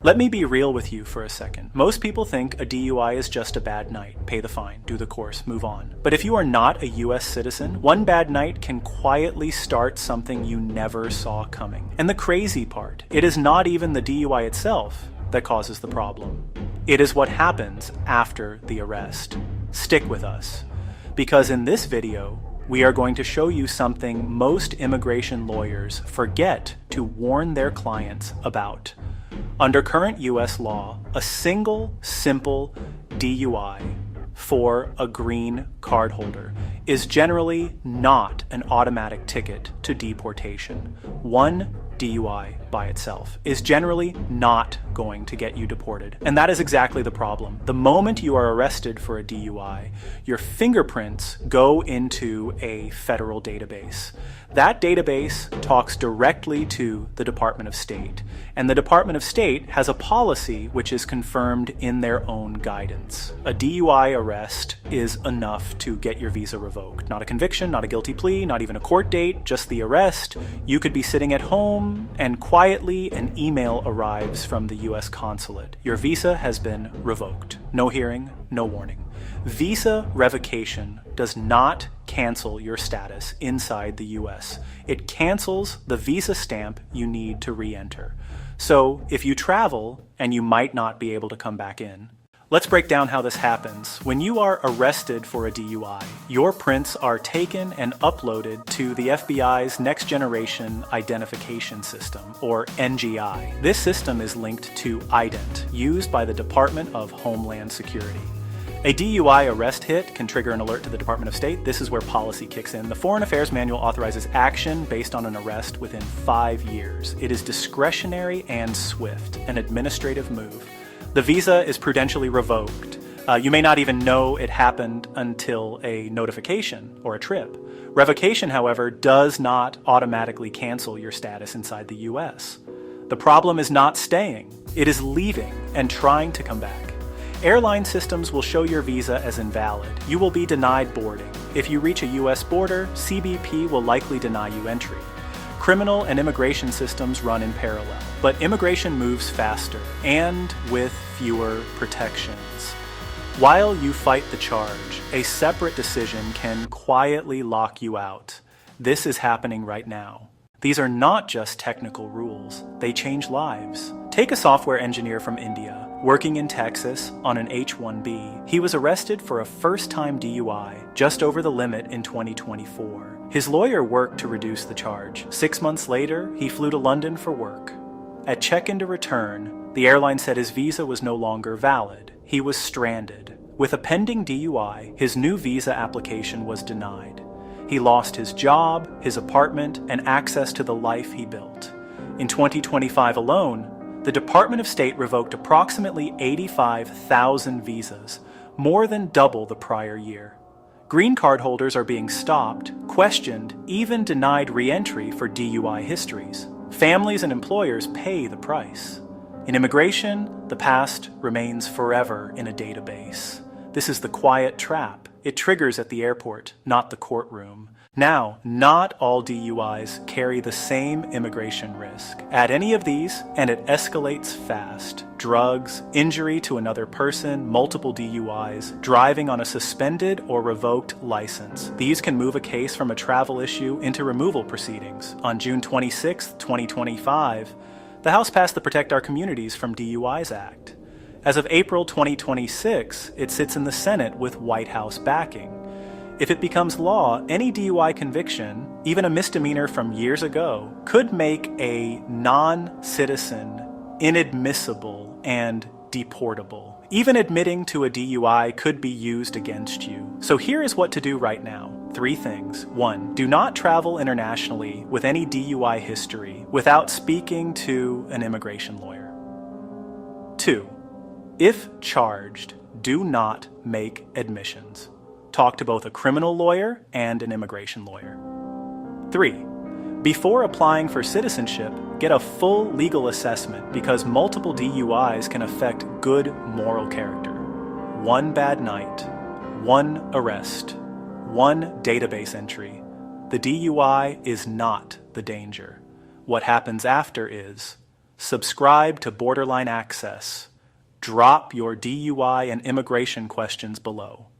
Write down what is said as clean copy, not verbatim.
Let me be real with you for a second. Most people think a DUI is just a bad night. Pay the fine, do the course, move on. But if you are not a US citizen, one bad night can quietly start something you never saw coming. And the crazy part, it is not even the DUI itself that causes the problem. It is what happens after the arrest. Stick with us, because in this video, we are going to show you something most immigration lawyers forget to warn their clients about. Under current US law, a single, simple DUI for a green card holder is generally not an automatic ticket to deportation. One DUI by itself is generally not going to get you deported. And that is exactly the problem. The moment you are arrested for a DUI, your fingerprints go into a federal database. That database talks directly to the Department of State, and the Department of State has a policy which is confirmed in their own guidance. A DUI arrest is enough to get your visa revoked. Not a conviction, not a guilty plea, not even a court date, just the arrest. You could be sitting at home and quietly an email arrives from the US consulate. Your visa has been revoked. No hearing, no warning. Visarevocation does not cancel your status inside the US. It cancels the visa stamp you need to re-enter. So if you travel and you might not be able to come back in, let's break down how this happens. When you are arrested for a DUI, your prints are taken and uploaded to the FBI's Next Generation Identification System, or NGI. This system is linked to IDENT, used by the Department of Homeland Security. A DUI arrest hit can trigger an alert to the Department of State. This is where policy kicks in. The Foreign Affairs Manual authorizes action based on an arrest within 5 years. It is discretionary and swift, an administrative move. The visa is prudentially revoked. You may not even know it happened until a notification or a trip. Revocation, however, does not automatically cancel your status inside the US. The problem is not staying. It is leaving and trying to come back. Airline systems will show your visa as invalid. You will be denied boarding. If you reach a US border, CBP will likely deny you entry. Criminal and immigration systems run in parallel, but immigration moves faster and with fewer protections. While you fight the charge, a separate decision can quietly lock you out. This is happening right now. These are not just technical rules, they change lives. Take a software engineer from India, working in Texas on an H-1B. He was arrested for a first-time DUI, just over the limit in 2024. His lawyer worked to reduce the charge. 6 months later, he flew to London for work. At check-in to return, the airline said his visa was no longer valid. He was stranded. With a pending DUI, his new visa application was denied. He lost his job, his apartment, and access to the life he built. In 2025 alone, the Department of State revoked approximately 85,000 visas, more than double the prior year. Green card holders are being stopped, questioned, even denied re-entry for DUI histories. Families and employers pay the price. In immigration, the past remains forever in a database. This is the quiet trap. It triggers at the airport, not the courtroom. Now, not all DUIs carry the same immigration risk. Add any of these, and it escalates fast. Drugs, injury to another person, multiple DUIs, driving on a suspended or revoked license. These can move a case from a travel issue into removal proceedings. On June 26, 2025, the House passed the Protect Our Communities from DUIs Act. As of April 2026, it sits in the Senate with White House backing. If it becomes law, any DUI conviction, even a misdemeanor from years ago, could make a non-citizen inadmissible and deportable. Even admitting to a DUI could be used against you. So here is what to do right now. 3 things. 1. Do not travel internationally with any DUI history without speaking to an immigration lawyer. 2. If charged, do not make admissions. Talk to both a criminal lawyer and an immigration lawyer. 3. Before applying for citizenship, get a full legal assessment because multiple DUIs can affect good moral character. 1 bad night, 1 arrest, 1 database entry. The DUI is not the danger. What happens after is Subscribe to Borderline Access. Drop your DUI and immigration questions below.